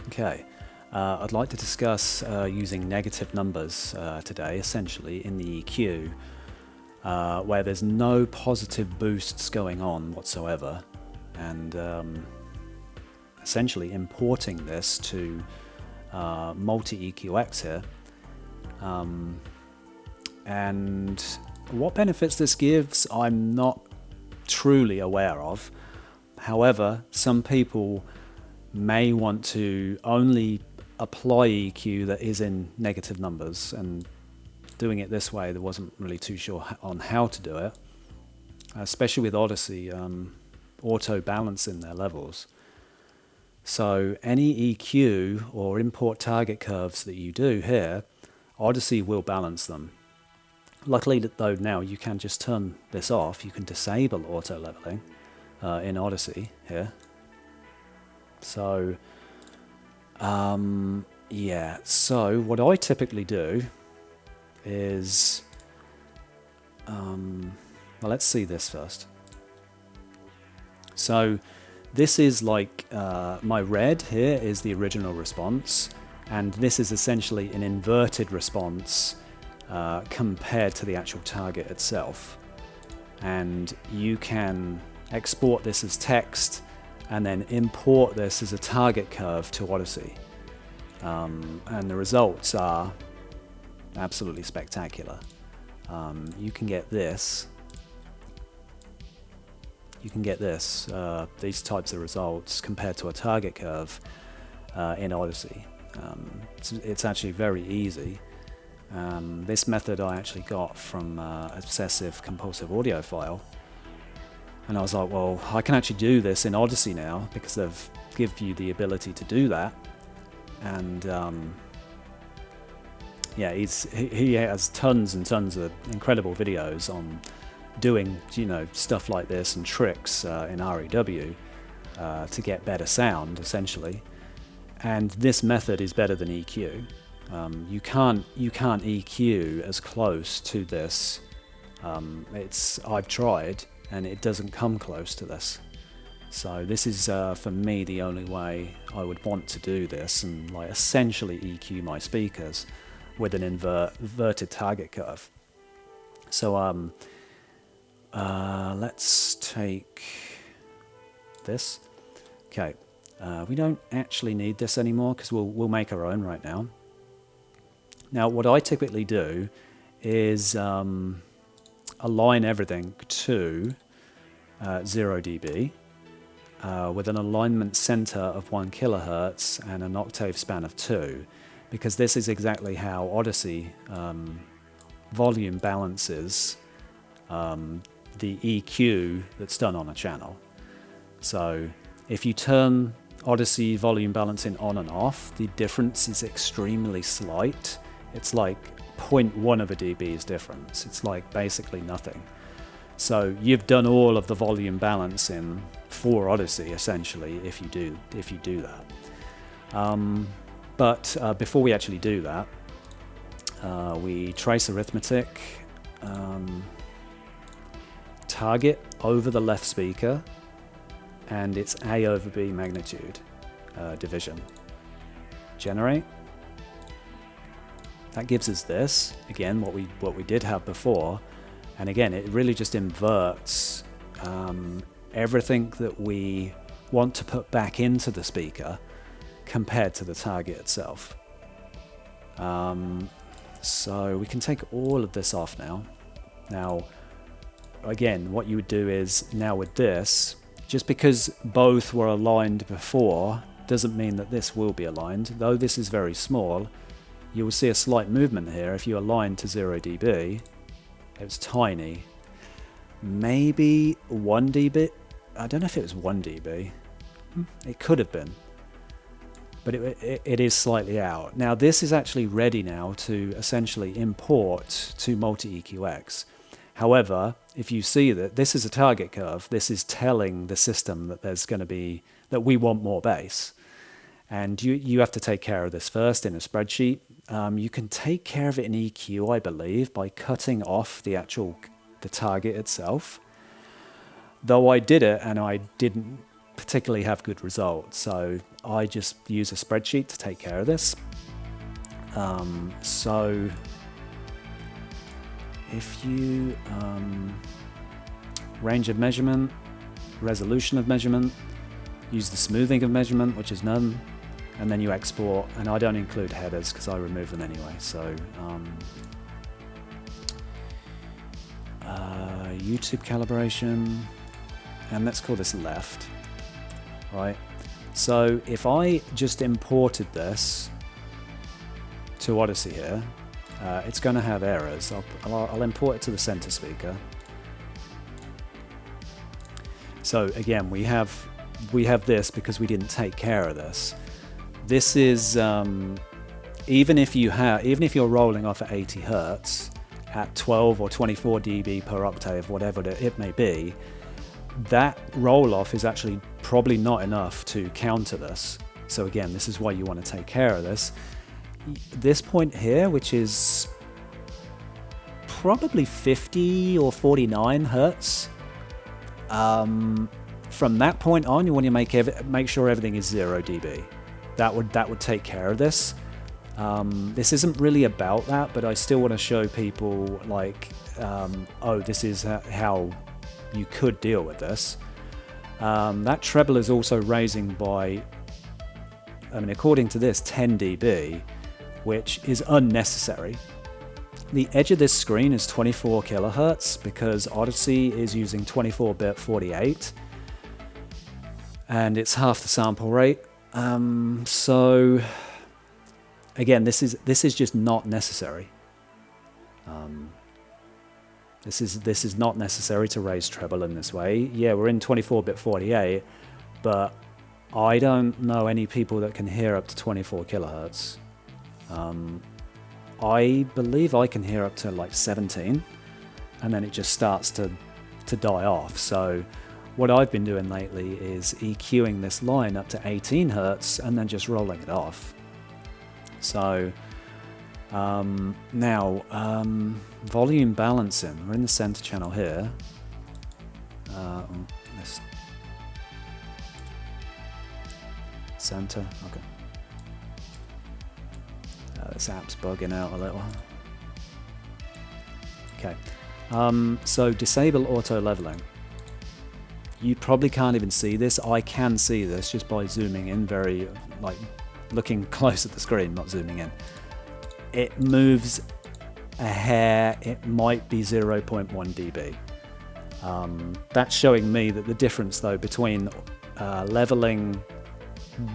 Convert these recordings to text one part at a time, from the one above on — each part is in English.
Okay, I'd like to discuss using negative numbers today, essentially in the EQ, where there's no positive boosts going on whatsoever, and essentially importing this to multi-EQX here. And what benefits this gives, I'm not truly aware of. However, some people may want to only apply EQ that is in negative numbers, and doing it this way, there wasn't really too sure on how to do it, especially with Audyssey auto balancing their levels. So any EQ or import target curves that you do here, Audyssey will balance them. Luckily though, now you can just turn this off. You can disable auto leveling in Audyssey here. So yeah, so what I typically do is well, let's see this first. So this is like my red here is the original response, and this is essentially an inverted response compared to the actual target itself. And you can export this as text and then import this as a target curve to Audyssey. And the results are absolutely spectacular. You can get this. These types of results compared to a target curve in Audyssey. It's actually very easy. This method I actually got from Obsessive Compulsive Audiophile, and I was like, well, I can actually do this in Audyssey now because they've give you the ability to do that. And yeah, he has tons and tons of incredible videos on doing, you know, stuff like this and tricks in REW to get better sound, essentially. And this method is better than EQ. You can't EQ as close to this. I've tried, and it doesn't come close to this. So this is for me the only way I would want to do this, and like essentially EQ my speakers with an inverted target curve. So let's take this. Okay, we don't actually need this anymore because we'll make our own right now. Now what I typically do is align everything to 0 dB with an alignment center of 1 kilohertz and an octave span of 2, because this is exactly how Audyssey volume balances the EQ that's done on a channel. So if you turn Audyssey volume balancing on and off, the difference is extremely slight. It's like 0.1 of a dB's difference. It's like basically nothing. So you've done all of the volume balancing for Audyssey essentially if you do that. But before we actually do that, we trace arithmetic, target over the left speaker, and it's A over B magnitude division. Generate. That gives us this, again, what we did have before. And again, it really just inverts everything that we want to put back into the speaker compared to the target itself. So we can take all of this off now. Now, again, what you would do is, now with this, just because both were aligned before, doesn't mean that this will be aligned. Though this is very small, you will see a slight movement here. If you align to 0 dB, it's tiny. Maybe 1 dB. I don't know if it was 1 dB. It could have been. But it is slightly out. Now this is actually ready now to essentially import to multi-EQX. However, if you see that this is a target curve, this is telling the system that there's going to be, that we want more bass. And you have to take care of this first in a spreadsheet. You can take care of it in EQ, I believe, by cutting off the target itself. Though I did it and I didn't particularly have good results. So I just use a spreadsheet to take care of this. So if you range of measurement, resolution of measurement, use the smoothing of measurement, which is none, and then you export, and I don't include headers because I remove them anyway. So YouTube calibration, and let's call this left, right? So if I just imported this to Audyssey here, it's going to have errors. I'll import it to the center speaker. So again, we have this because we didn't take care of this. This is even if you're rolling off at 80 Hertz at 12 or 24 dB per octave, whatever it may be, that roll off is actually probably not enough to counter this. So again, this is why you want to take care of this. This point here, which is probably 50 or 49 Hertz, from that point on, you want to make sure everything is 0 dB. That would take care of this. This isn't really about that, but I still want to show people like, oh, this is how you could deal with this. That treble is also raising by, I mean, according to this, 10 dB, which is unnecessary. The edge of this screen is 24 kilohertz because Audyssey is using 24-bit 48, and it's half the sample rate. So again, this is just not necessary. This is not necessary to raise treble in this way. Yeah, we're in 24-bit 48, but I don't know any people that can hear up to 24 kilohertz. I believe I can hear up to like 17, and then it just starts to die off. So what I've been doing lately is EQing this line up to 18 Hertz and then just rolling it off. So now volume balancing, we're in the center channel here. This center, okay. This app's bugging out a little. Okay, so disable auto leveling. You probably can't even see this. I can see this just by zooming in, like looking close at the screen, not zooming in. It moves a hair. It might be 0.1 dB. That's showing me that the difference though between leveling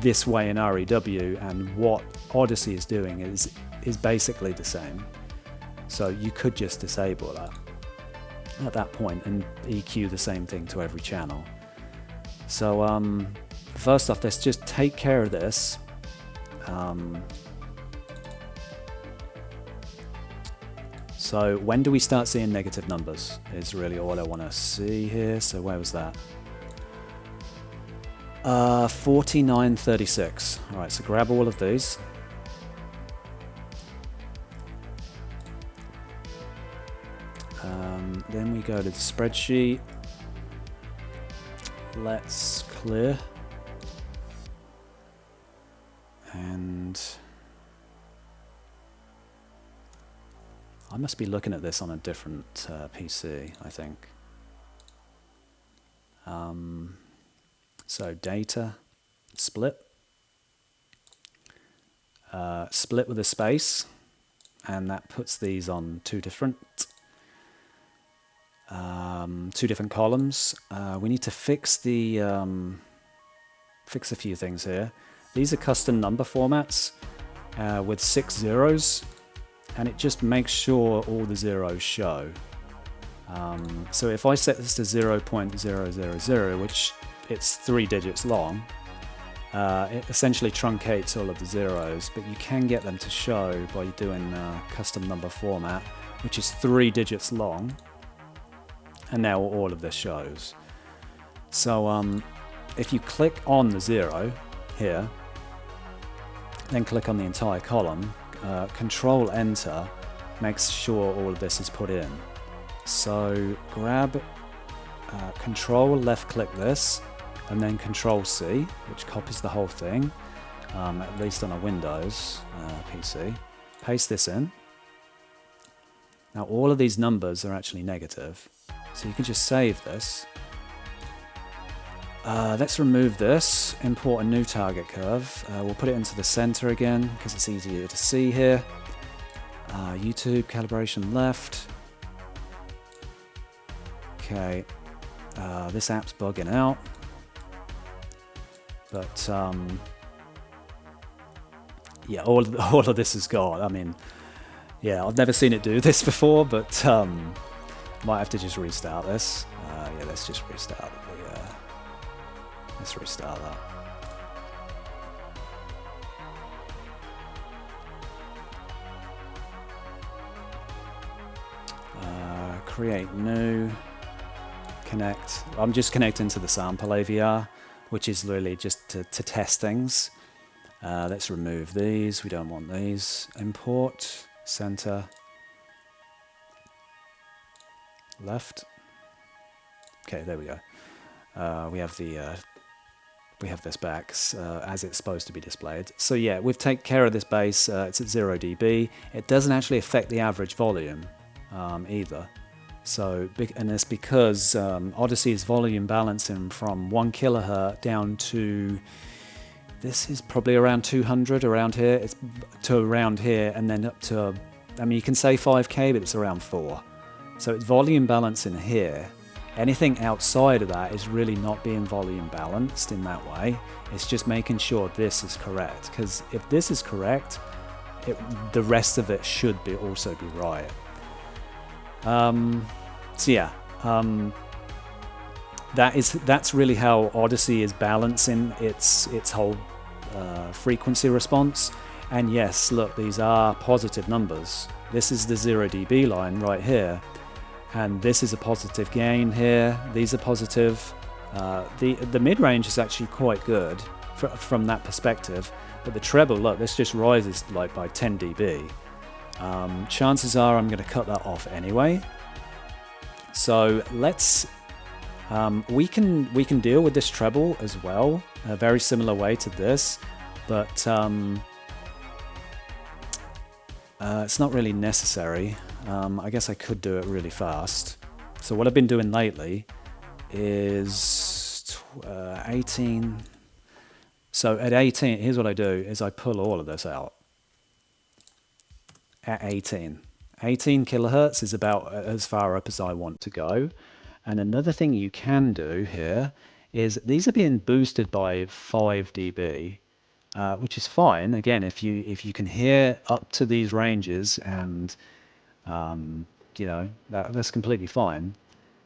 this way in REW and what Audyssey is doing is basically the same. So you could just disable that at that point and EQ the same thing to every channel. So first off, let's just take care of this. So when do we start seeing negative numbers is really all I want to see here. So where was that? 4936. All right, so grab all of these. Then we go to the spreadsheet. Let's clear. And I must be looking at this on a different PC, I think. So data, split. Split with a space, and that puts these on two different columns. We need to fix a few things here. These are custom number formats with 6 zeros, and it just makes sure all the zeros show. So if I set this to 0.000, which it's 3 digits long, it essentially truncates all of the zeros, but you can get them to show by doing custom number format, which is 3 digits long, and now all of this shows. So if you click on the 0 here, then click on the entire column, Control Enter makes sure all of this is put in. So grab Control left click this, and then Control C, which copies the whole thing, at least on a Windows PC. Paste this in. Now all of these numbers are actually negative, so you can just save this. Let's remove this, import a new target curve. We'll put it into the center again because it's easier to see here. YouTube calibration left. Okay, this app's bugging out, but yeah, all of this is gone. I mean, yeah, I've never seen it do this before, but might have to just restart this. Yeah, let's just restart. Let's restart that. Create new, connect. I'm just connecting to the sample AVR, which is really just to test things. Let's remove these. We don't want these. Import, center, left. Okay, there we go. We have this back as it's supposed to be displayed. So yeah, we've taken care of this base. It's at 0 dB. It doesn't actually affect the average volume either. So, and it's because Audyssey is volume balancing from 1 kilohertz down to, this is probably around 200 around here. It's to around here, and then up to, I mean, you can say 5K, but it's around 4. So it's volume balancing here. Anything outside of that is really not being volume balanced in that way. It's just making sure this is correct, because if this is correct, the rest of it should also be right. So yeah, that's really how Audyssey is balancing its whole frequency response. And yes, look, these are positive numbers. This is the 0 dB line right here. And this is a positive gain here. These are positive. The mid-range is actually quite good from that perspective. But the treble, look, this just rises like by 10 dB. Chances are I'm going to cut that off anyway. So let's we can deal with this treble as well, a very similar way to this, but it's not really necessary. I guess I could do it really fast. So what I've been doing lately is 18. So at 18, here's what I do, is I pull all of this out. At 18 kilohertz is about as far up as I want to go. And another thing you can do here is these are being boosted by 5 dB, which is fine. Again, if you can hear up to these ranges, and you know, that's completely fine.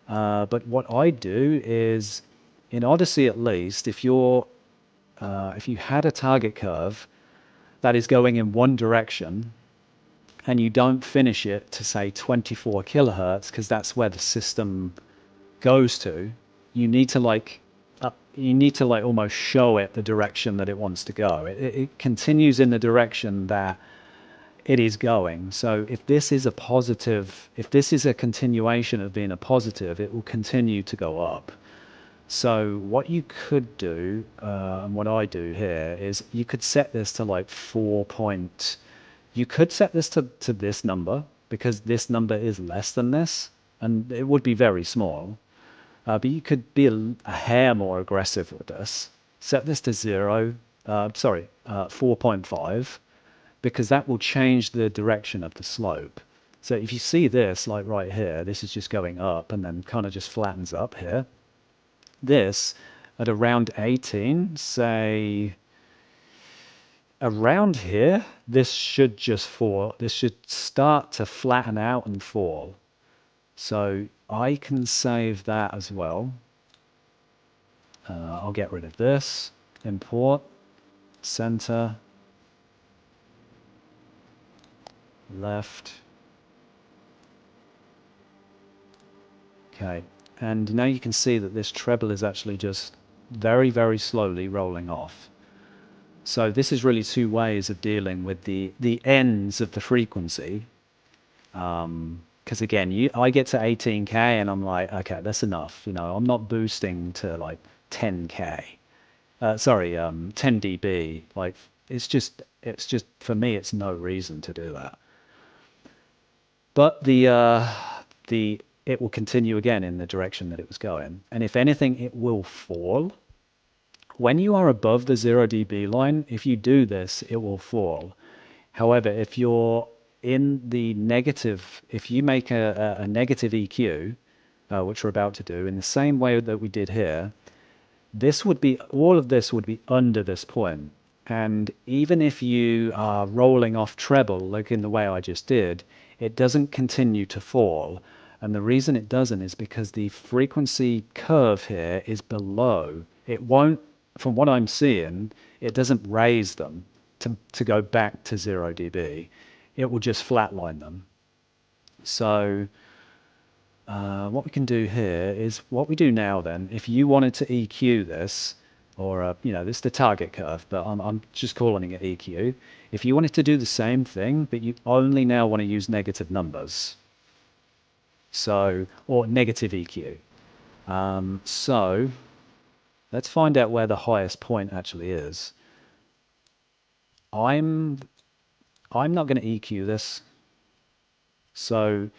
But what I do is, in Audyssey at least, if you had a target curve that is going in one direction, and you don't finish it to say 24 kilohertz, because that's where the system goes to, you need to like almost show it the direction that it wants to go. It continues in the direction that it is going. So if this is a positive, if this is a continuation of being a positive, it will continue to go up. So what you could do, and what I do here, is you could set this to like 4 point. You could set this to this number, because this number is less than this, and it would be very small. But you could be a hair more aggressive with this. Set this to 4.5, because that will change the direction of the slope. So if you see this, like right here, this is just going up and then kind of just flattens up here. This, at around 18, say, around here, this should just fall. This should start to flatten out and fall. So I can save that as well. I'll get rid of this. Import, center, left. Okay, and now you can see that this treble is actually just very, very slowly rolling off. So this is really two ways of dealing with the ends of the frequency. Because again, I get to 18K and I'm like, okay, that's enough. You know, I'm not boosting to like 10K. Sorry, 10 dB. Like, it's just, for me, it's no reason to do that. But it will continue again in the direction that it was going. And if anything, it will fall. When you are above the 0 dB line, if you do this, it will fall. However, if you're in the negative, if you make a negative EQ, which we're about to do, in the same way that we did here, this would be, all of this would be under this point. And even if you are rolling off treble, like in the way I just did, it doesn't continue to fall. And the reason it doesn't is because the frequency curve here is below. It won't, from what I'm seeing, it doesn't raise them to go back to 0 dB. It will just flatline them. So what we can do here is what we do now then. If you wanted to EQ this, or this is the target curve, but I'm just calling it EQ. If you wanted to do the same thing, but you only now want to use negative numbers, so, or negative EQ. So let's find out where the highest point actually is. I'm not going to EQ this, so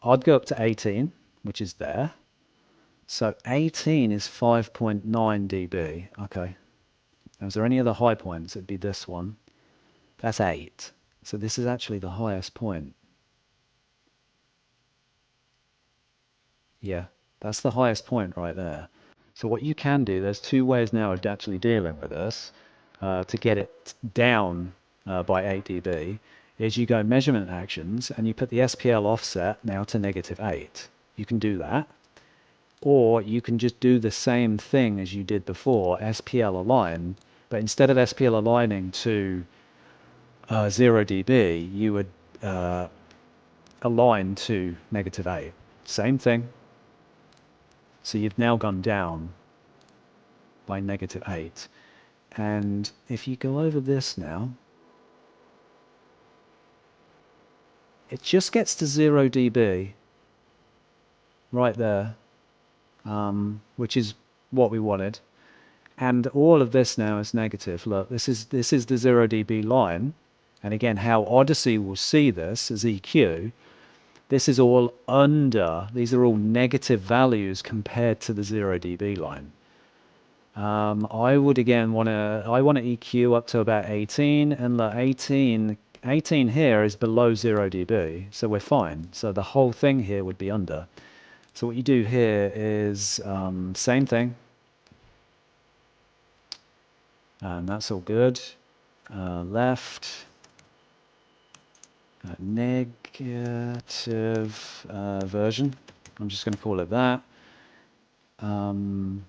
I'd go up to 18, which is there. So 18 is 5.9 dB. Okay. Now, is there any other high points? It'd be this one. That's 8. So this is actually the highest point. Yeah, that's the highest point right there. So what you can do, there's two ways now of actually dealing with this to get it down by 8 dB, is you go measurement actions and you put the SPL offset now to -8. You can do that. Or you can just do the same thing as you did before, SPL align, but instead of SPL aligning to 0 dB, you would align to -8. Same thing. So you've now gone down by -8. And if you go over this now, it just gets to 0 dB right there, which is what we wanted. And all of this now is negative. Look, this is the 0 dB line. And again, how Audyssey will see this as EQ, this is all under, these are all negative values compared to the 0 dB line. I would again want to EQ up to about 18, and look, 18 here is below 0 dB, so we're fine. So the whole thing here would be under. So what you do here is same thing. And that's all good. Left. Negative version. I'm just going to call it that. And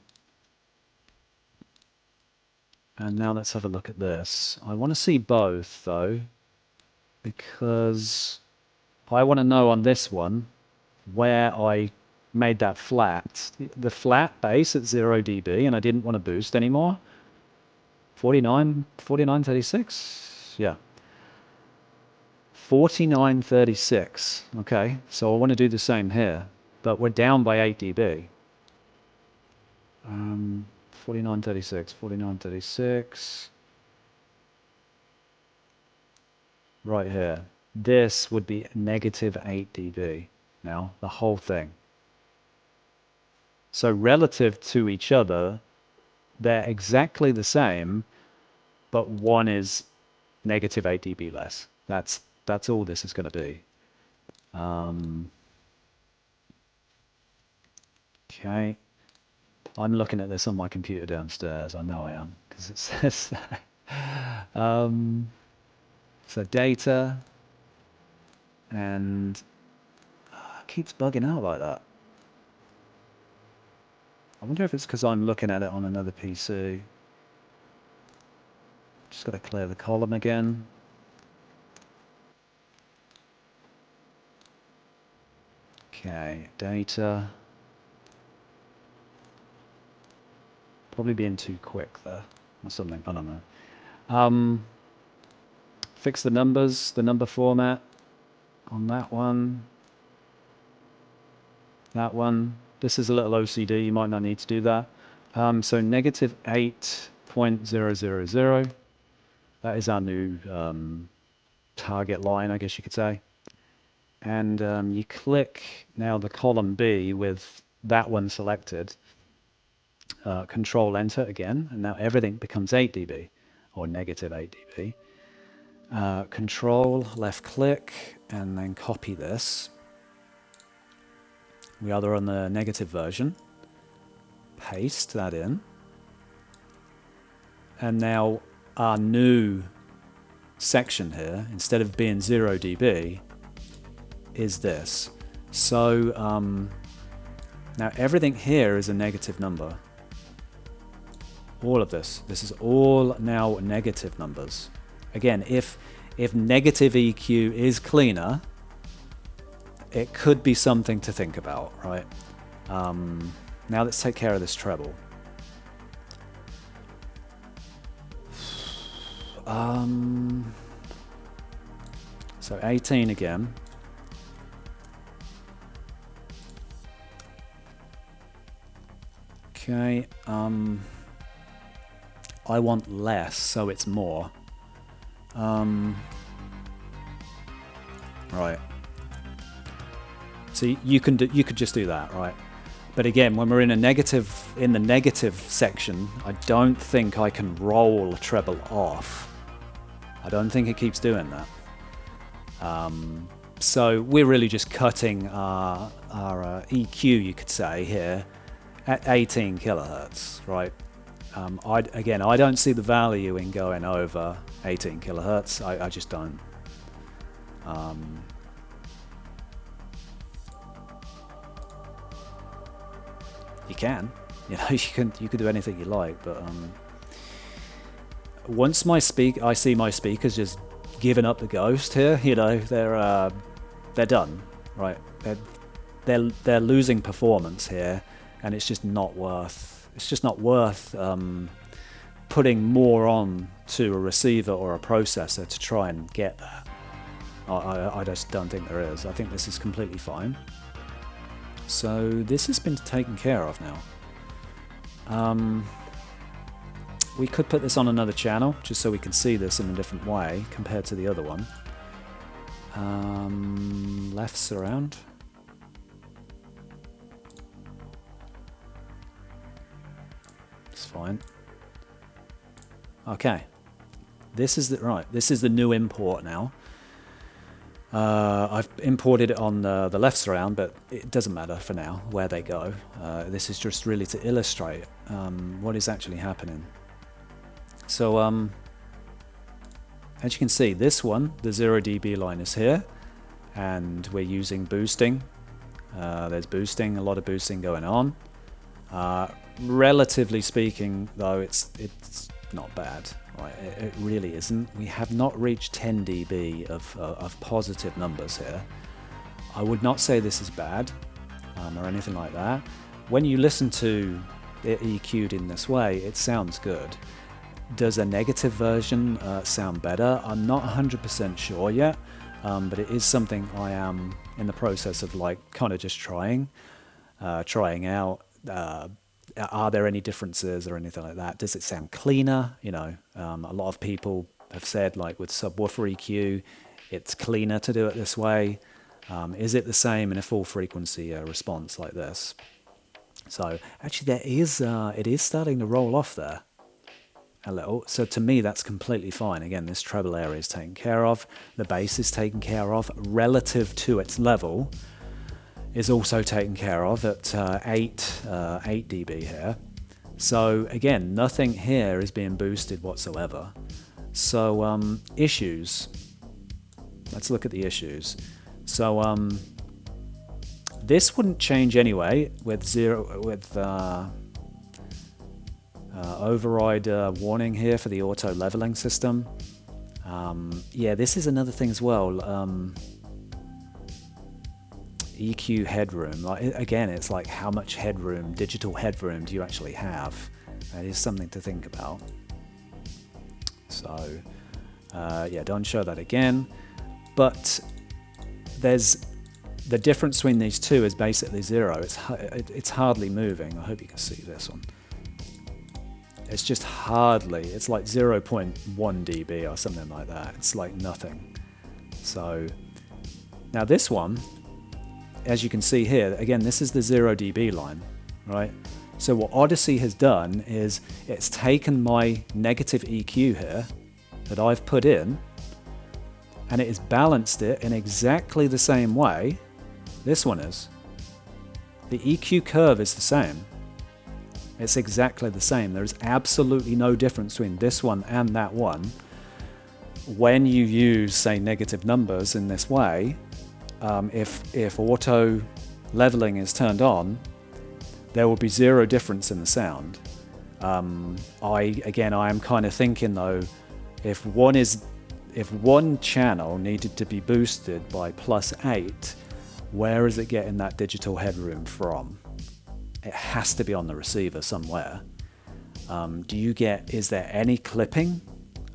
now let's have a look at this. I want to see both though, because I want to know on this one where I made that flat. The flat base at 0 dB, and I didn't want to boost anymore. 4936? Yeah. 4936. Okay, so I want to do the same here, but we're down by 8 dB. 4936. Right here. This would be -8 dB now, the whole thing. So relative to each other, they're exactly the same, but one is -8 dB less. That's all this is going to be. Okay. I'm looking at this on my computer downstairs. I know I am, because it says that. So data, and it keeps bugging out like that. I wonder if it's because I'm looking at it on another PC. Just got to clear the column again. Okay, data. Probably being too quick there, or something, I don't know. Fix the numbers, the number format on that one. That one. This is a little OCD, you might not need to do that. So negative 8.000. That is our new target line, I guess you could say. And you click now the column B with that one selected. Control enter again, and now everything becomes 8 dB or negative 8 dB. Control left click and then copy this. We are on the negative version. Paste that in. And now our new section here, instead of being 0 dB, is this. So now everything here is a negative number. All of this is all now negative numbers. Again, if negative EQ is cleaner, it could be something to think about, right? Now let's take care of this treble. So 18 again. Okay, I want less, so it's more. Right. So you could just do that, right? But again, when we're in the negative section, I don't think I can roll treble off. I don't think it keeps doing that. So we're really just cutting our EQ, you could say, here at 18 kilohertz, right? Again, I don't see the value in going over 18 kilohertz. I just don't. You can, you can do anything you like, but once I see my speakers just giving up the ghost here. They're done, right? They're losing performance here, and it's just not worth. It's just not worth putting more on to a receiver or a processor to try and get that. I just don't think there is. I think this is completely fine. So this has been taken care of now. We could put this on another channel just so we can see this in a different way compared to the other one. Left surround. It's fine. Okay. This is the new import now. I've imported it on the left surround, but it doesn't matter for now where they go. This is just really to illustrate what is actually happening. So as you can see, this one, the 0 dB line is here, and we're using boosting. There's boosting, a lot of boosting going on. Relatively speaking, though, it's not bad. Right, it really isn't. We have not reached 10 dB of positive numbers here. I would not say this is bad or anything like that. When you listen to it EQ'd in this way, it sounds good. Does a negative version sound better? I'm not 100% sure yet, but it is something I am in the process of kind of just trying out. Are there any differences or anything like that? Does it sound cleaner? A lot of people have said, like with subwoofer EQ, it's cleaner to do it this way. Is it the same in a full frequency response like this? So actually, it is starting to roll off there a little. So to me, that's completely fine. Again, this treble area is taken care of. The bass is taken care of relative to its level. Is also taken care of at 8 dB here. So again, nothing here is being boosted whatsoever. So issues. Let's look at the issues. So this wouldn't change anyway with override warning here for the auto leveling system. Yeah, this is another thing as well. EQ headroom. Again, it's like how much headroom, digital headroom, do you actually have? That is something to think about. So, yeah, don't show that again. But there's the difference between these two is basically 0. It's hardly moving. I hope you can see this one. It's just hardly, it's like 0.1 dB or something like that. It's like nothing. So now this one, as you can see here, again, this is the 0 dB line, right? So what Audyssey has done is it's taken my negative EQ here that I've put in, and it has balanced it in exactly the same way this one is. The EQ curve is the same. It's exactly the same. There's absolutely no difference between this one and that one. When you use, say, negative numbers in this way, if auto leveling is turned on, there will be zero difference in the sound. I am kind of thinking though, if one channel needed to be boosted by +8, where is it getting that digital headroom from? It has to be on the receiver somewhere. Is there any clipping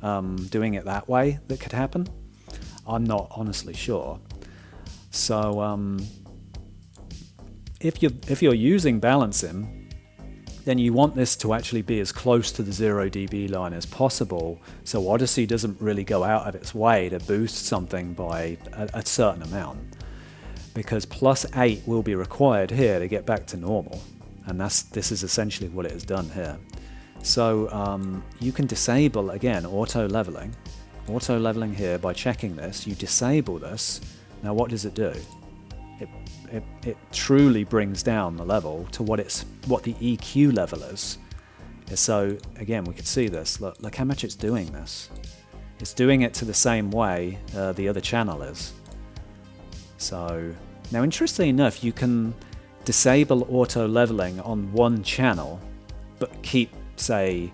doing it that way that could happen? I'm not honestly sure. So if you're using balancing, then you want this to actually be as close to the 0 dB line as possible, so Audyssey doesn't really go out of its way to boost something by a certain amount, because +8 will be required here to get back to normal, and this is essentially what it has done here. So you can disable, again, auto leveling here by checking this. You disable this. Now what does it do? It truly brings down the level to what the EQ level is. So again, we could see this. Look how much it's doing this. It's doing it to the same way the other channel is. So now, interestingly enough, you can disable auto leveling on one channel, but keep, say,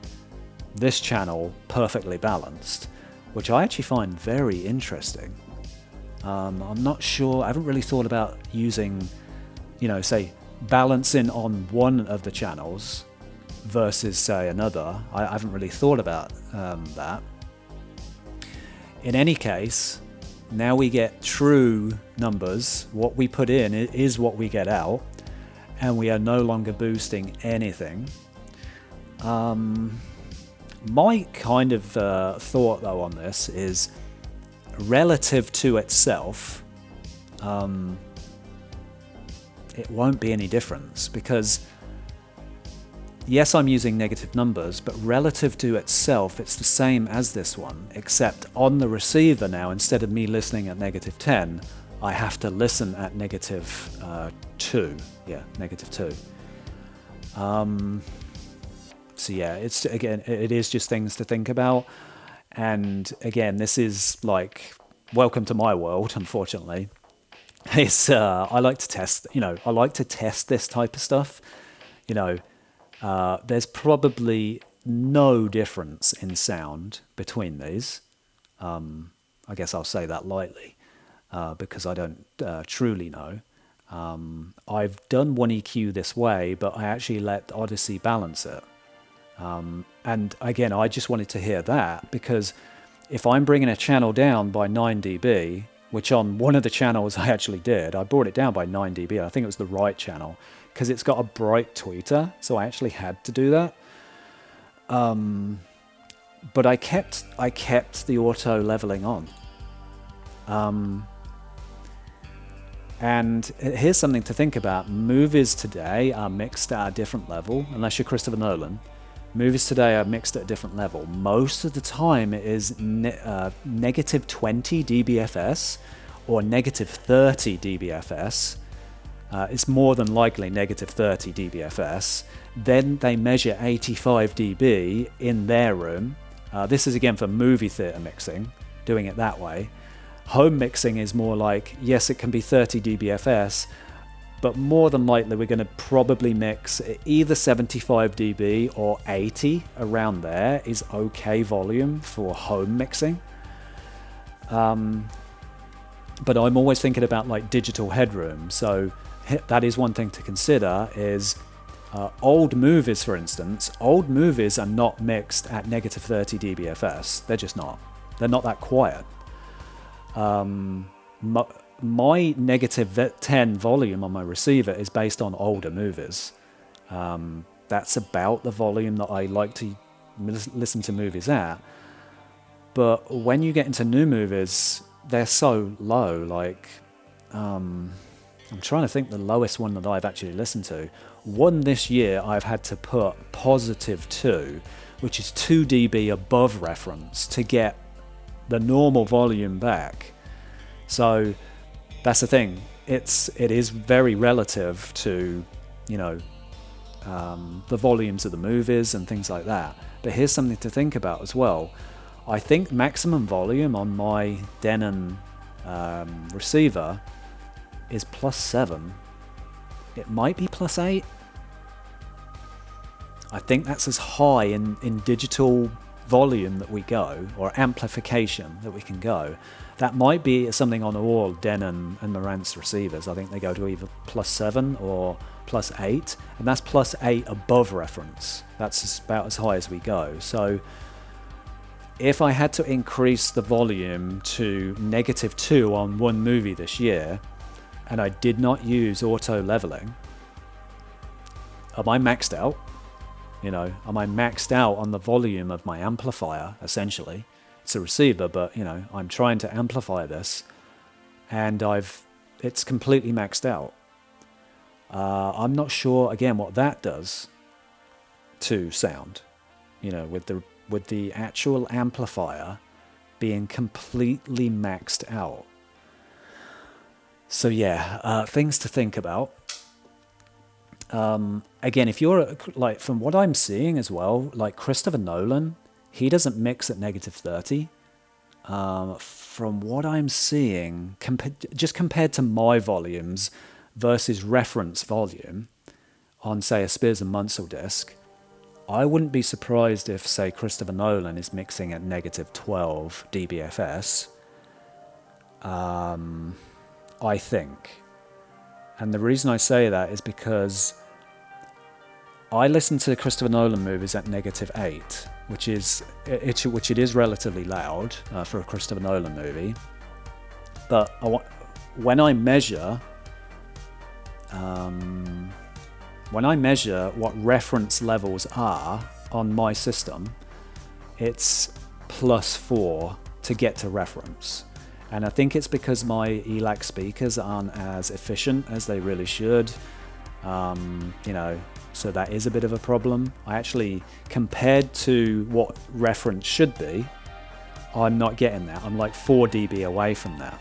this channel perfectly balanced, which I actually find very interesting. I'm not sure, I haven't really thought about using, say, balancing on one of the channels versus, say, another. I haven't really thought about that. In any case, now we get true numbers. What we put in is what we get out, and we are no longer boosting anything. My kind of thought, though, on this is, relative to itself, it won't be any difference, because yes, I'm using negative numbers, but relative to itself, it's the same as this one, except on the receiver now, instead of me listening at -10, I have to listen at -2. Yeah, -2. So yeah, it is just things to think about. And again, this is like, welcome to my world, unfortunately. It's I like to test, I like to test this type of stuff. There's probably no difference in sound between these. I guess I'll say that lightly, because I don't truly know. I've done one EQ this way, but I actually let Audyssey balance it. And again, I just wanted to hear that, because if I'm bringing a channel down by 9 dB, which on one of the channels I actually did, I brought it down by 9 dB. I think it was the right channel, because it's got a bright tweeter, so I actually had to do that. But I kept the auto leveling on. And here's something to think about. Movies today are mixed at a different level, unless you're Christopher Nolan. Movies today are mixed at a different level. Most of the time it is -20 dBFS or -30 dBFS. It's more than likely -30 dBFS. Then they measure 85 dB in their room. This is again for movie theatre mixing, doing it that way. Home mixing is more like, yes, it can be 30 dBFS, but more than likely we're going to probably mix either 75 dB or 80, around there is okay volume for home mixing. But I'm always thinking about like digital headroom, so that is one thing to consider. Is old movies, for instance, old movies are not mixed at -30 dBFS. They're just not. They're not that quiet. My -10 volume on my receiver is based on older movies. That's about the volume that I like to listen to movies at. But when you get into new movies, they're so low. Like, I'm trying to think the lowest one that I've actually listened to. One this year I've had to put +2, which is 2 dB above reference to get the normal volume back. So that's the thing. It is very relative to, you know, the volumes of the movies and things like that. But here's something to think about as well. I think maximum volume on my Denon receiver is +7. It might be +8. I think that's as high in digital volume that we go, or amplification that we can go. That might be something on all Denon and Marantz receivers. I think they go to either +7 or +8, and that's +8 above reference. That's about as high as we go. So if I had to increase the volume to -2 on one movie this year, and I did not use auto leveling, am I maxed out? You know, am I maxed out on the volume of my amplifier, essentially? It's a receiver, but, you know, I'm trying to amplify this, and it's completely maxed out. I'm not sure, again, what that does to sound, you know, with the actual amplifier being completely maxed out. So yeah, things to think about. Again, if you're, like, from what I'm seeing as well, like Christopher Nolan, he doesn't mix at -30. From what I'm seeing, just compared to my volumes versus reference volume on, say, a Spears and Munsel disc, I wouldn't be surprised if, say, Christopher Nolan is mixing at -12 dBFS. I think. And the reason I say that is because I listen to Christopher Nolan movies at -8, which it is relatively loud for a Christopher Nolan movie. But when I measure what reference levels are on my system, it's +4 to get to reference. And I think it's because my ELAC speakers aren't as efficient as they really should. You know, so that is a bit of a problem. I actually, compared to what reference should be, I'm not getting that. I'm like 4 dB away from that.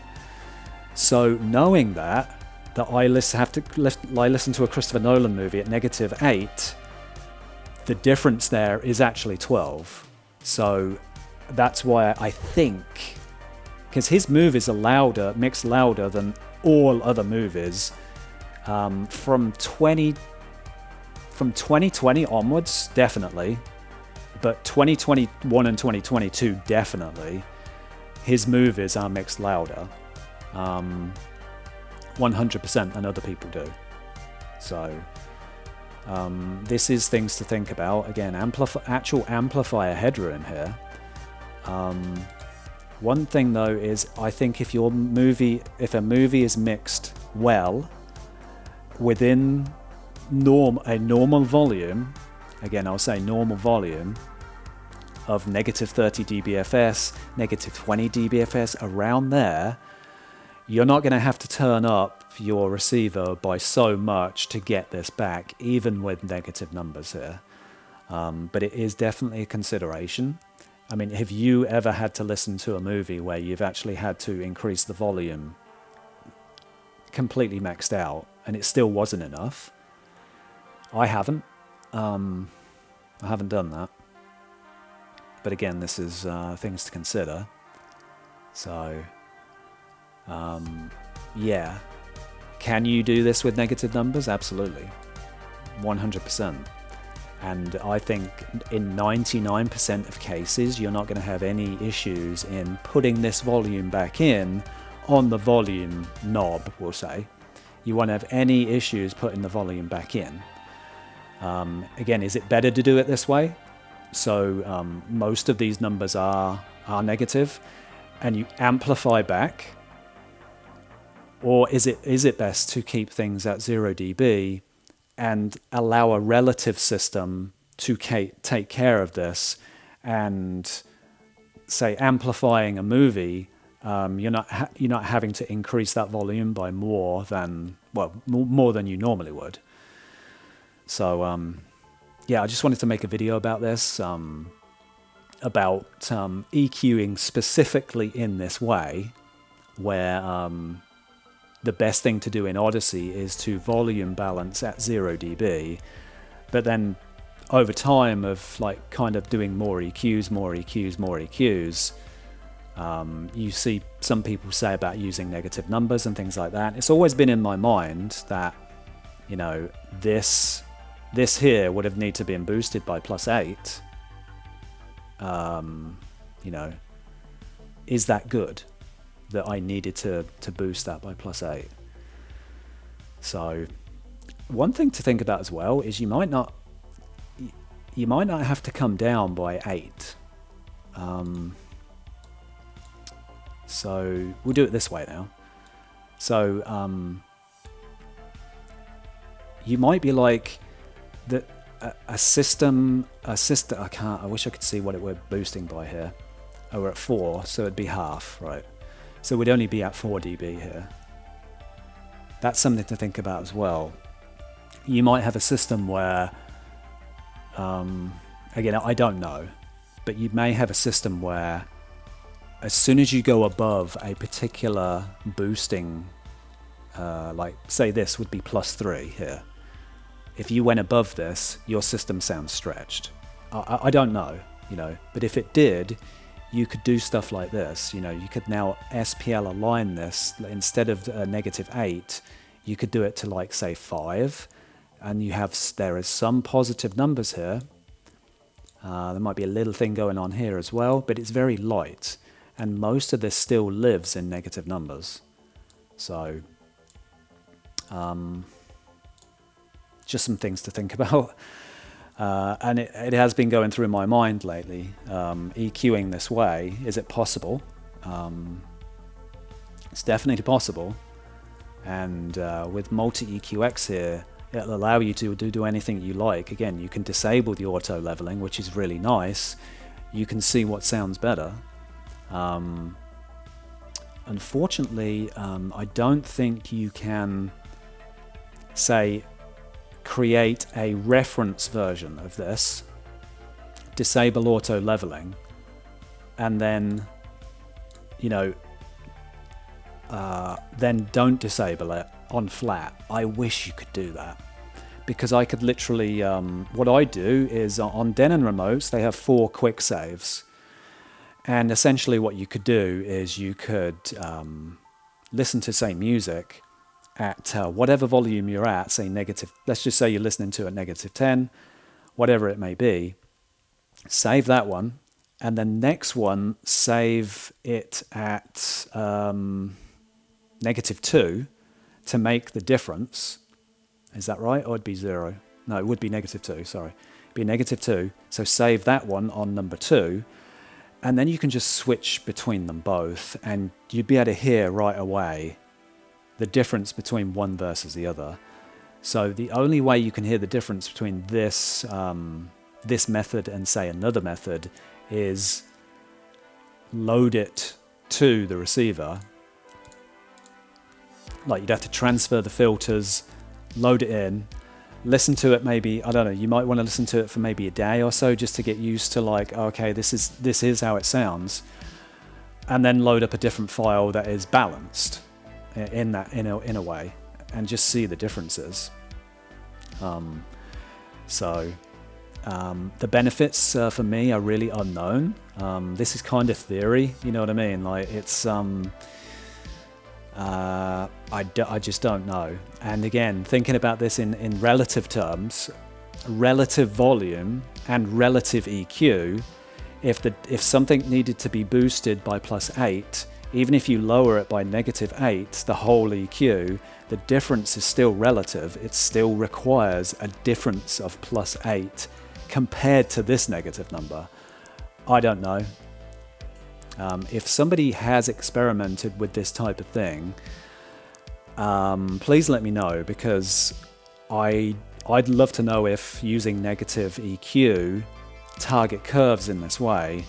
So knowing that I listen to a Christopher Nolan movie at -8, the difference there is actually 12. So that's why I think, because his movies are mixed louder than all other movies, from 2020 onwards, definitely, but 2021 and 2022, definitely, his movies are mixed louder, 100% than other people do. So this is things to think about. Again, actual amplifier headroom here. One thing though is, I think if a movie is mixed well within a normal volume, again I'll say normal volume of -30 dBFS, -20 dBFS, around there, you're not going to have to turn up your receiver by so much to get this back, even with negative numbers here. But it is definitely a consideration. I mean, have you ever had to listen to a movie where you've actually had to increase the volume completely maxed out and it still wasn't enough? I haven't. I haven't done that. But again, this is things to consider. So, yeah. Can you do this with negative numbers? Absolutely. 100%. And I think in 99% of cases, you're not going to have any issues in putting this volume back in on the volume knob, we'll say. You won't have any issues putting the volume back in. Again, is it better to do it this way? So most of these numbers are negative, and you amplify back. Or is it best to keep things at 0 dB and allow a relative system to take care of this, and say amplifying a movie, you're not having to increase that volume by more than you normally would. So yeah, I just wanted to make a video about this, about EQing specifically in this way, where the best thing to do in Audyssey is to volume balance at 0 dB, but then over time of like kind of doing more EQs, you see some people say about using negative numbers and things like that. It's always been in my mind that, you know, this here would have need to been boosted by +8. You know, is that good that I needed to boost that by +8? So one thing to think about as well is you might not have to come down by 8. So we'll do it this way now. So you might be like that a system. I wish I could see what we're boosting by here. Oh, we're at 4, so it'd be half, right? So we'd only be at 4 dB here. That's something to think about as well. You might have a system where, again, I don't know, but you may have a system where as soon as you go above a particular boosting, like say this would be +3 here. If you went above this, your system sounds stretched. I don't know, you know, but if it did, you could do stuff like this. You know, you could now SPL align this. Instead of -8, you could do it to like say 5, and there is some positive numbers here. There might be a little thing going on here as well, but it's very light, and most of this still lives in negative numbers. So just some things to think about. And it has been going through my mind lately. EQing this way, is it possible? It's definitely possible. And with multi-EQX here, it'll allow you to do anything you like. Again, you can disable the auto leveling, which is really nice. You can see what sounds better. Unfortunately, I don't think you can, say, create a reference version of this, disable auto leveling, and then, you know, then don't disable it on flat. I wish you could do that, because I could literally, what I do is on Denon remotes, they have 4 quick saves. And essentially what you could do is you could listen to, say, music at whatever volume you're at, say negative, let's just say you're listening to at -10, whatever it may be, save that one, and then next one, save it at -2 to make the difference. Is that right? Or it'd be 0? No, it would be -2, sorry. It'd be -2, so save that one on number 2, and then you can just switch between them both, and you'd be able to hear right away the difference between one versus the other. So the only way you can hear the difference between this this method and say another method is load it to the receiver. Like you'd have to transfer the filters, load it in, listen to it maybe, I don't know, you might want to listen to it for maybe a day or so just to get used to like, okay, this is how it sounds, and then load up a different file that is balanced in a way, and just see the differences. The benefits for me are really unknown. This is kind of theory, you know what I mean? Like it's I just don't know. And again, thinking about this in relative terms, relative volume and relative EQ, if something needed to be boosted by +8, even if you lower it by -8, the whole EQ, the difference is still relative. It still requires a difference of +8 compared to this negative number. I don't know. If somebody has experimented with this type of thing, please let me know, because I'd love to know if using negative EQ target curves in this way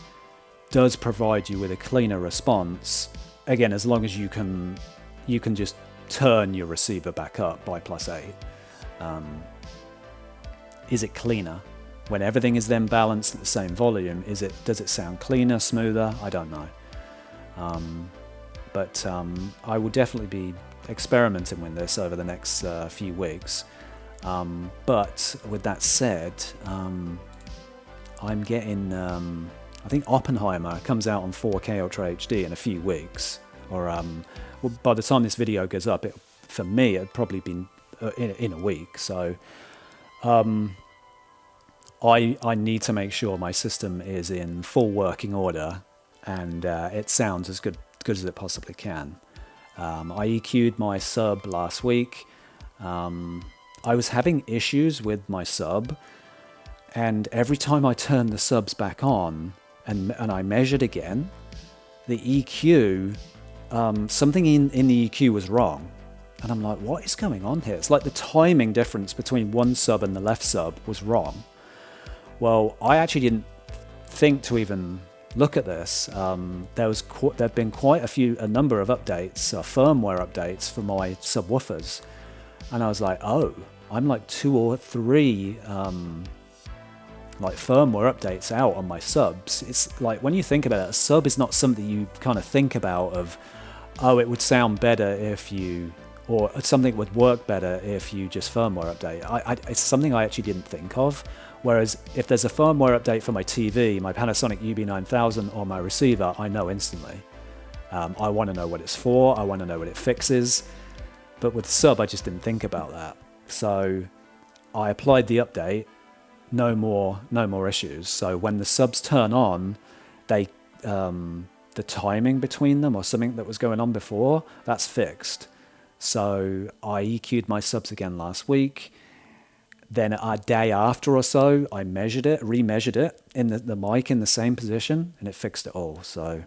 does provide you with a cleaner response. Again, as long as you can just turn your receiver back up by +8. Is it cleaner? When everything is then balanced at the same volume, does it sound cleaner, smoother? I don't know. But I will definitely be experimenting with this over the next few weeks. But with that said, I'm getting, I think Oppenheimer comes out on 4K Ultra HD in a few weeks. Or well, by the time this video goes up, for me, it'd probably been in a week. So I need to make sure my system is in full working order and it sounds as good as it possibly can. I EQ'd my sub last week. I was having issues with my sub, and every time I turned the subs back on and I measured again, the EQ, something in the EQ was wrong. And I'm like, what is going on here? It's like the timing difference between one sub and the left sub was wrong. Well, I actually didn't think to even look at this. There've been quite a number of updates, firmware updates for my subwoofers, and I was like, oh, I'm like 2 or 3 like firmware updates out on my subs. It's like, when you think about it, a sub is not something you kind of think about of, oh, it would sound better if you, or something would work better if you just firmware update. It's something I actually didn't think of. Whereas if there's a firmware update for my TV, my Panasonic UB9000 or my receiver, I know instantly. I want to know what it's for. I want to know what it fixes. But with sub, I just didn't think about that. So I applied the update. No more issues. So when the subs turn on, the timing between them or something that was going on before, that's fixed. So I EQ'd my subs again last week. Then a day after or so, I remeasured it in the mic in the same position, and it fixed it all. So,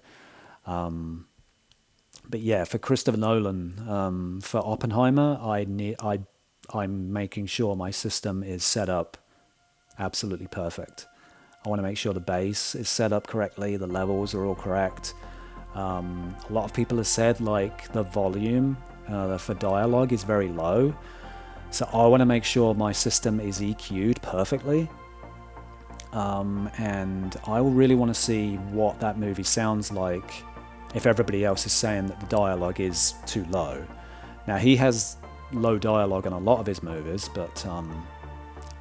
but yeah, for Christopher Nolan, for Oppenheimer, I'm making sure my system is set up absolutely perfect. I want to make sure the bass is set up correctly, the levels are all correct. A lot of people have said like the volume for dialogue is very low. So I want to make sure my system is EQ'd perfectly. And I will really want to see what that movie sounds like if everybody else is saying that the dialogue is too low. Now, he has low dialogue in a lot of his movies, but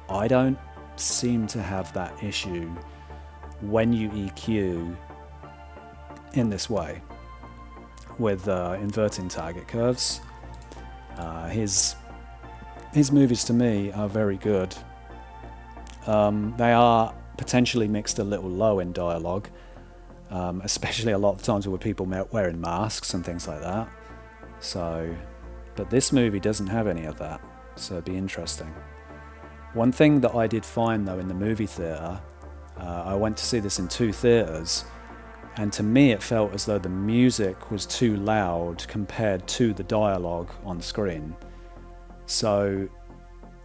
I don't seem to have that issue when you EQ in this way with inverting target curves. His movies to me are very good. They are potentially mixed a little low in dialogue, especially a lot of times with people wearing masks and things like that. So, but this movie doesn't have any of that, so it'd be interesting. One thing that I did find though in the movie theatre, I went to see this in 2 theatres, and to me it felt as though the music was too loud compared to the dialogue on screen. So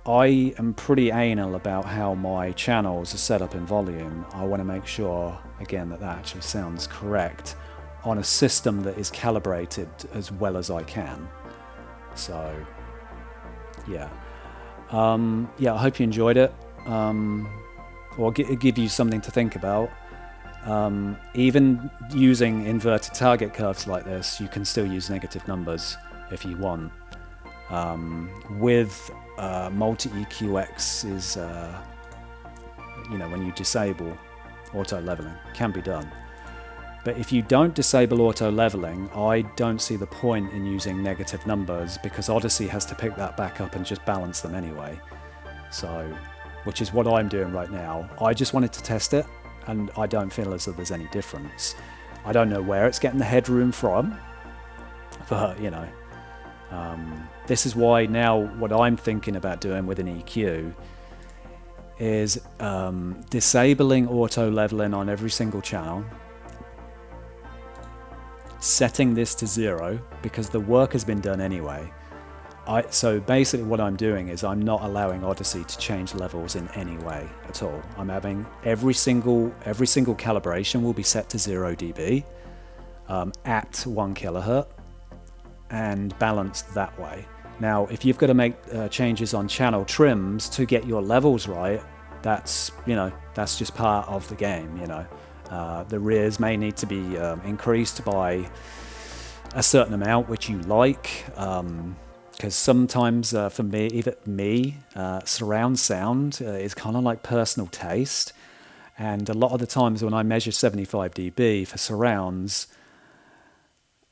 I am pretty anal about how my channels are set up in volume. I want to make sure, again, that actually sounds correct on a system that is calibrated as well as I can. So, yeah. I hope you enjoyed it, or give you something to think about. Even using inverted target curves like this, you can still use negative numbers if you want. With multi-EQX is, when you disable auto leveling, can be done. But if you don't disable auto leveling, I don't see the point in using negative numbers, because Audyssey has to pick that back up and just balance them anyway. So, which is what I'm doing right now. I just wanted to test it, and I don't feel as though there's any difference. I don't know where it's getting the headroom from, but this is why now what I'm thinking about doing with an EQ is disabling auto leveling on every single channel, setting this to 0 because the work has been done anyway. So basically what I'm doing is I'm not allowing Audyssey to change levels in any way at all. I'm having every single calibration will be set to 0 dB at 1 kilohertz and balanced that way. Now, if you've got to make changes on channel trims to get your levels right, that's just part of the game. The rears may need to be increased by a certain amount, which you like. Because sometimes for me, surround sound is kind of like personal taste. And a lot of the times when I measure 75 dB for surrounds,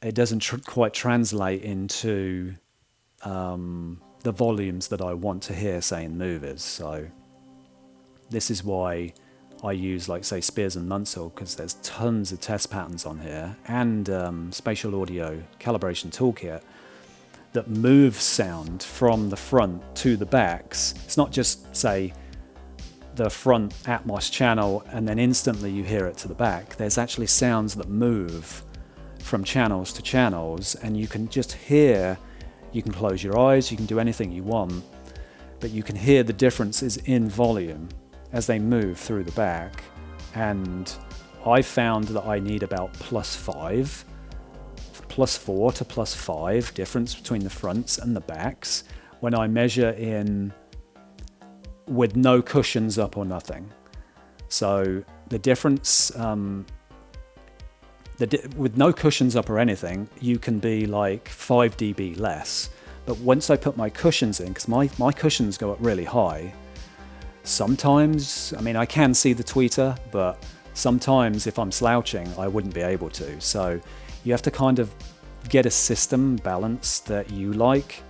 it doesn't quite translate into the volumes that I want to hear, say, in movies. So this is why I use, like, say, Spears and MUNSIL, because there's tons of test patterns on here, and spatial audio calibration toolkit that moves sound from the front to the backs. It's not just, say, the front Atmos channel and then instantly you hear it to the back. There's actually sounds that move from channels to channels, and you can just hear. You can close your eyes, you can do anything you want, but you can hear the differences in volume as they move through the back. And I found that I need about +4 to +5 difference between the fronts and the backs when I measure in with no cushions up or nothing. So the difference, with no cushions up or anything, you can be like 5 dB less. But once I put my cushions in, because my cushions go up really high, sometimes, I mean, I can see the tweeter, but sometimes if I'm slouching, I wouldn't be able to. So you have to kind of get a system balance that you like,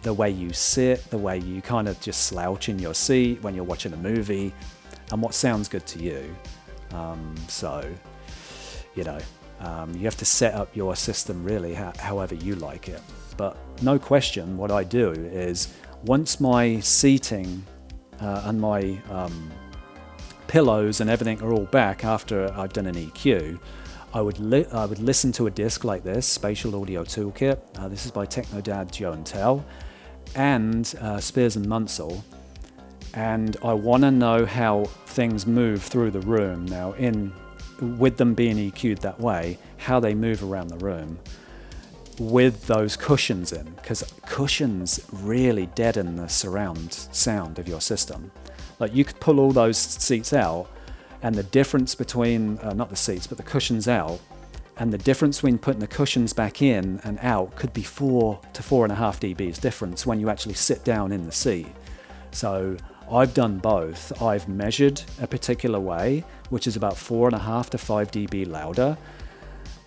the way you sit, the way you kind of just slouch in your seat when you're watching a movie, and what sounds good to you. You have to set up your system really however you like it. But no question, what I do is once my seating and my pillows and everything are all back after I've done an EQ, I would listen to a disc like this, Spatial Audio Toolkit. This is by TECHNO-DAD, Joe and Tell, and Spears and MUNSIL. And I want to know how things move through the room now, with them being EQ'd that way, how they move around the room with those cushions in, because cushions really deaden the surround sound of your system. Like, you could pull all those seats out, and the difference between, not the seats, but the cushions out, and the difference between putting the cushions back in and out could be 4 to 4.5 dBs difference when you actually sit down in the seat. So I've done both. I've measured a particular way, which is about 4.5 to 5 dB louder.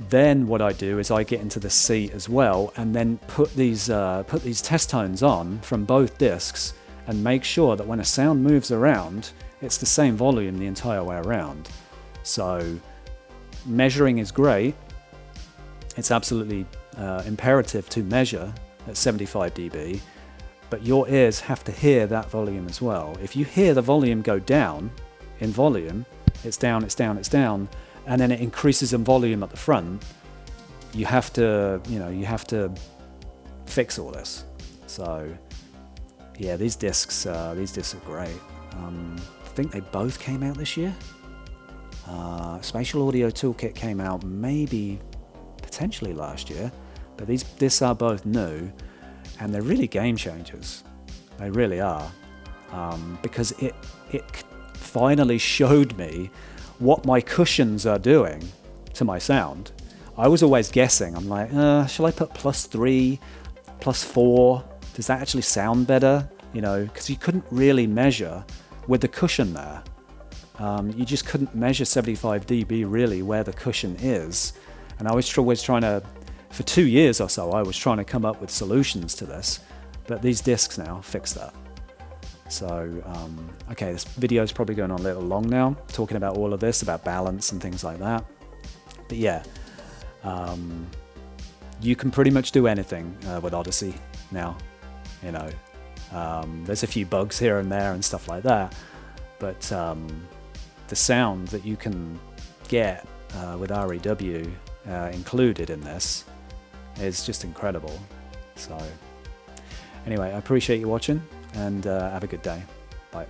Then what I do is I get into the seat as well, and then put these test tones on from both discs, and make sure that when a sound moves around, it's the same volume the entire way around. So measuring is great. It's absolutely imperative to measure at 75 dB, but your ears have to hear that volume as well. If you hear the volume go down in volume, it's down, it's down, it's down, and then it increases in volume at the front, you have to fix all this. So yeah, these discs are great. I think they both came out this year. Spatial Audio Toolkit came out potentially last year, but these discs are both new, and they're really game changers. They really are, because it finally showed me what my cushions are doing to my sound. I was always guessing. I'm like, shall I put +3, +4? Does that actually sound better? Because you couldn't really measure with the cushion there. You just couldn't measure 75 dB really where the cushion is. And I was always trying to, for 2 years or so, I was trying to come up with solutions to this. But these discs now fix that. So, okay, this video is probably going on a little long now, talking about all of this, about balance and things like that. But yeah, you can pretty much do anything with Audyssey now. There's a few bugs here and there and stuff like that, but the sound that you can get with REW included in this is just incredible. So Anyway, I appreciate you watching, and have a good day. Bye.